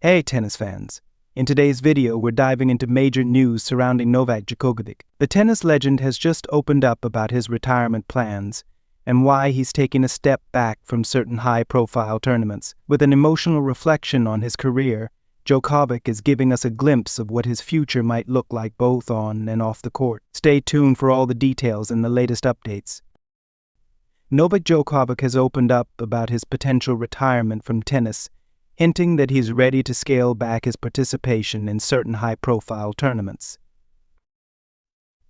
Hey tennis fans! In today's video, we're diving into major news surrounding Novak Djokovic. The tennis legend has just opened up about his retirement plans and why he's taking a step back from certain high-profile tournaments. With an emotional reflection on his career, Djokovic is giving us a glimpse of what his future might look like both on and off the court. Stay tuned for all the details and the latest updates. Novak Djokovic has opened up about his potential retirement from tennis, hinting that he's ready to scale back his participation in certain high-profile tournaments.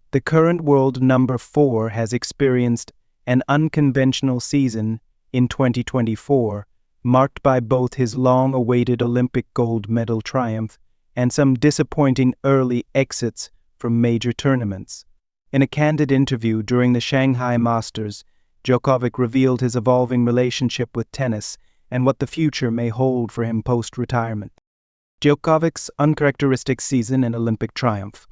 The current world number 4 has experienced an unconventional season in 2024, marked by both his long-awaited Olympic gold medal triumph and some disappointing early exits from major tournaments. In a candid interview during the Shanghai Masters, Djokovic revealed his evolving relationship with tennis and what the future may hold for him post-retirement. Djokovic's uncharacteristic season and Olympic triumph.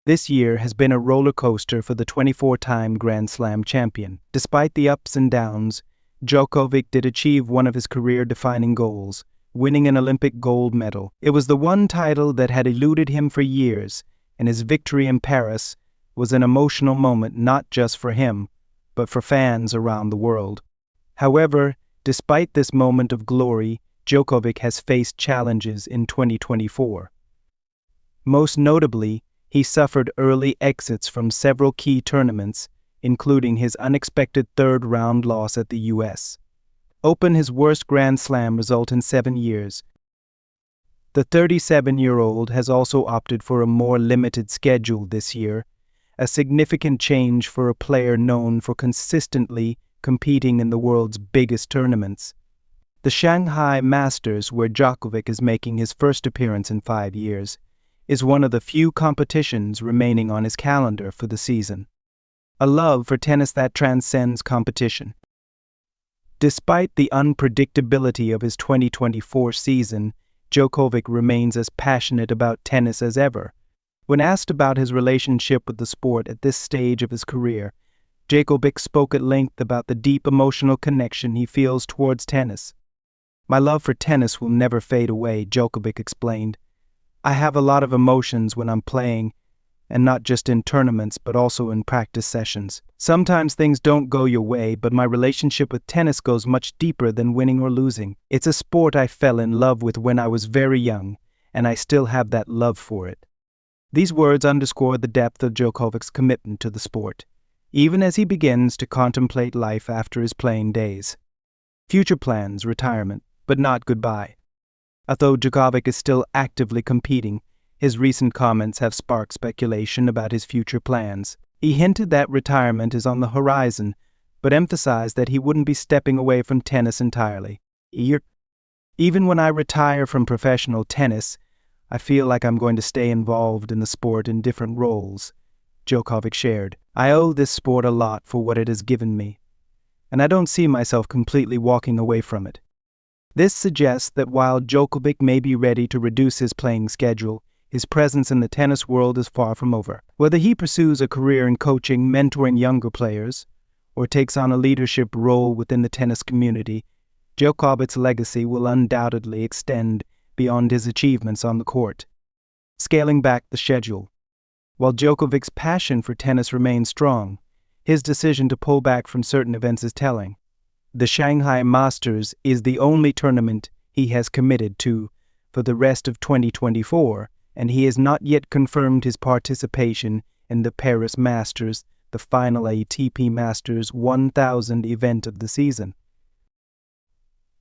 This year has been a roller coaster for the 24-time Grand Slam champion. Despite the ups and downs, Djokovic did achieve one of his career-defining goals, winning an Olympic gold medal. It was the one title that had eluded him for years, and his victory in Paris was an emotional moment not just for him, but for fans around the world. However, despite this moment of glory, Djokovic has faced challenges in 2024. Most notably, he suffered early exits from several key tournaments, including his unexpected third-round loss at the U.S. Open, his worst Grand Slam result in 7 years. The 37-year-old has also opted for a more limited schedule this year, a significant change for a player known for consistently competing in the world's biggest tournaments. The Shanghai Masters, where Djokovic is making his first appearance in 5 years, is one of the few competitions remaining on his calendar for the season. A love for tennis that transcends competition. Despite the unpredictability of his 2024 season, Djokovic remains as passionate about tennis as ever. When asked about his relationship with the sport at this stage of his career, Djokovic spoke at length about the deep emotional connection he feels towards tennis. "My love for tennis will never fade away," Djokovic explained. "I have a lot of emotions when I'm playing, and not just in tournaments but also in practice sessions. Sometimes things don't go your way, but my relationship with tennis goes much deeper than winning or losing. It's a sport I fell in love with when I was very young, and I still have that love for it." These words underscore the depth of Djokovic's commitment to the sport, even as he begins to contemplate life after his playing days. Future plans: retirement, but not goodbye. Although Djokovic is still actively competing, his recent comments have sparked speculation about his future plans. He hinted that retirement is on the horizon, but emphasized that he wouldn't be stepping away from tennis entirely. "Even when I retire from professional tennis, I feel like I'm going to stay involved in the sport in different roles," Djokovic shared. "I owe this sport a lot for what it has given me, and I don't see myself completely walking away from it." This suggests that while Djokovic may be ready to reduce his playing schedule, his presence in the tennis world is far from over. Whether he pursues a career in coaching, mentoring younger players, or takes on a leadership role within the tennis community, Djokovic's legacy will undoubtedly extend beyond his achievements on the court. Scaling back the schedule. While Djokovic's passion for tennis remains strong, his decision to pull back from certain events is telling. The Shanghai Masters is the only tournament he has committed to for the rest of 2024, and he has not yet confirmed his participation in the Paris Masters, the final ATP Masters 1000 event of the season.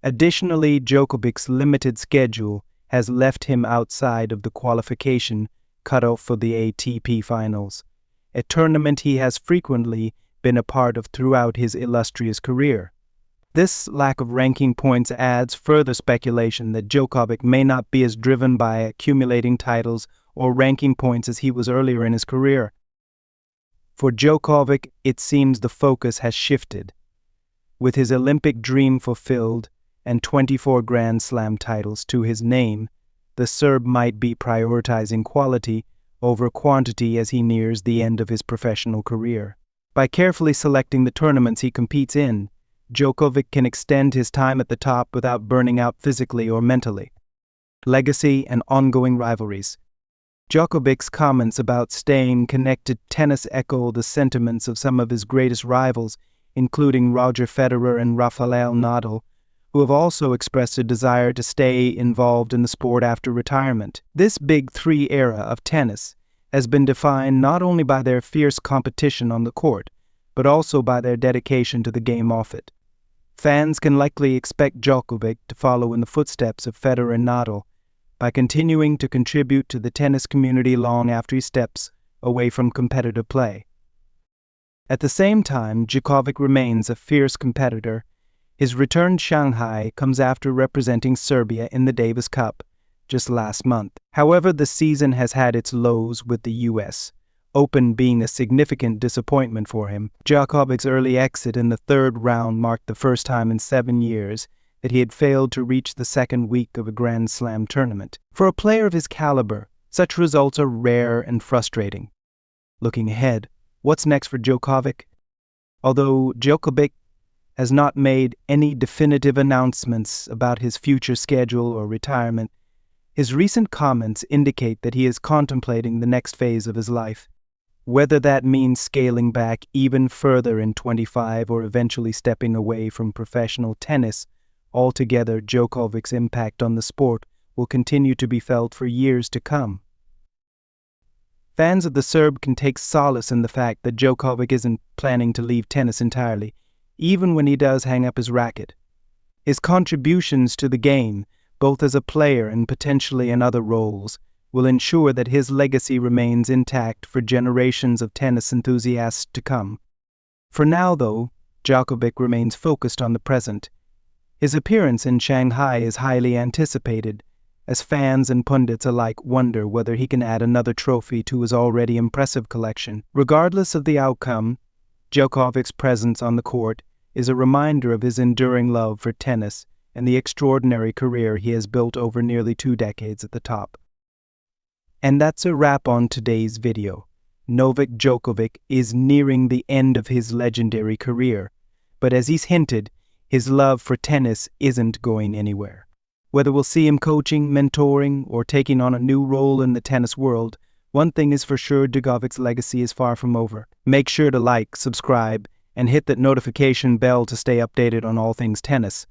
Additionally, Djokovic's limited schedule has left him outside of the qualification cutoff for the ATP Finals, a tournament he has frequently been a part of throughout his illustrious career. This lack of ranking points adds further speculation that Djokovic may not be as driven by accumulating titles or ranking points as he was earlier in his career. For Djokovic, it seems the focus has shifted. With his Olympic dream fulfilled and 24 Grand Slam titles to his name, the Serb might be prioritizing quality over quantity as he nears the end of his professional career. By carefully selecting the tournaments he competes in, Djokovic can extend his time at the top without burning out physically or mentally. legacy, and ongoing rivalries. Djokovic's comments about staying connected tennis echo the sentiments of some of his greatest rivals, including Roger Federer and Rafael Nadal, who have also expressed a desire to stay involved in the sport after retirement. This Big Three era of tennis has been defined not only by their fierce competition on the court, but also by their dedication to the game off it. Fans can likely expect Djokovic to follow in the footsteps of Federer and Nadal by continuing to contribute to the tennis community long after he steps away from competitive play. At the same time, Djokovic remains a fierce competitor. His return to Shanghai comes after representing Serbia in the Davis Cup just last month. However, the season has had its lows, with the U.S. Open being a significant disappointment for him. Djokovic's early exit in the third round marked the first time in 7 years that he had failed to reach the second week of a Grand Slam tournament. For a player of his caliber, such results are rare and frustrating. Looking ahead, what's next for Djokovic? Although Djokovic has not made any definitive announcements about his future schedule or retirement, his recent comments indicate that he is contemplating the next phase of his life. Whether that means scaling back even further in 25 or eventually stepping away from professional tennis altogether, Djokovic's impact on the sport will continue to be felt for years to come. Fans of the Serb can take solace in the fact that Djokovic isn't planning to leave tennis entirely, even when he does hang up his racket. His contributions to the game, both as a player and potentially in other roles, will ensure that his legacy remains intact for generations of tennis enthusiasts to come. For now, though, Djokovic remains focused on the present. His appearance in Shanghai is highly anticipated, as fans and pundits alike wonder whether he can add another trophy to his already impressive collection. Regardless of the outcome, Djokovic's presence on the court is a reminder of his enduring love for tennis and the extraordinary career he has built over nearly 2 decades at the top. And that's a wrap on today's video. Novak Djokovic is nearing the end of his legendary career, but as he's hinted, his love for tennis isn't going anywhere. Whether we'll see him coaching, mentoring, or taking on a new role in the tennis world, one thing is for sure: Djokovic's legacy is far from over. Make sure to like, subscribe, and hit that notification bell to stay updated on all things tennis.